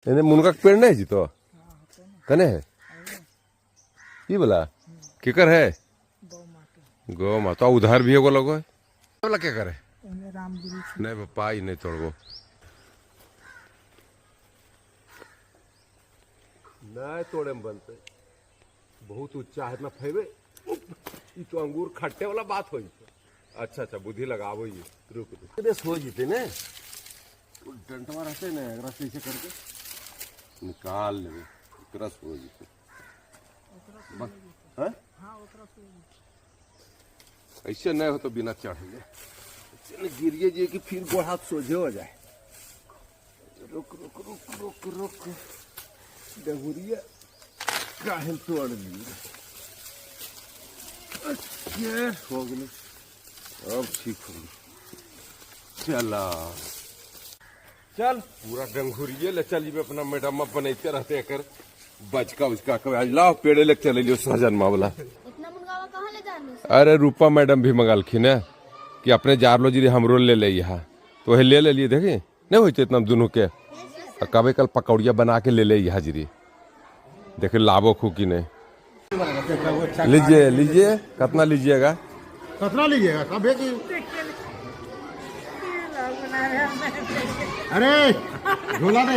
एने मुनगा के पेड़ नहीं जी तो कने है ये बोला केकर है गो माता उधार भी एगो लगो है बोला क्या करे नहीं पापा ही नहीं तोड़बो नहीं तोड़े में बनते बहुत ऊंचा है ना फैबे ये तो अंगूर खट्टे वाला बात हो अच्छा अच्छा बुद्धि लगावो ये रुक रुक हो जीते ने डंटवा रहते ना रस ऐसे करके निकाल ले रस हो जीते हैं ऐसे नहीं हो तो बिना चढ़े चल गिरिए जी कि फिर गोड़ हाथ सोझे हो जाए रुक रुक रुक रुक रुक डहुरिया काहे तोड़ ली हो गई अब ठीक हो गई चला चल पूरा डंगुरिये ले चलिए अपना मैडम बनते रहते कर बचका उसका कभी लाओ पेड़े ले चले लियो सहजन मावला इतना मुनगावा कहाँ ले जाने अरे रूपा मैडम भी मंगालखिन है कि अपने जारलो जी हमरो ले ले यहाँ तो वही ले लिए देखी नहीं होते इतना दोनों के कभी कल पकौड़िया बना के ले ले यहाँ जीरी देखे लाभो खूकी नहीं लीजिए लीजिए कितना लीजिएगा कभी अरे झोला दे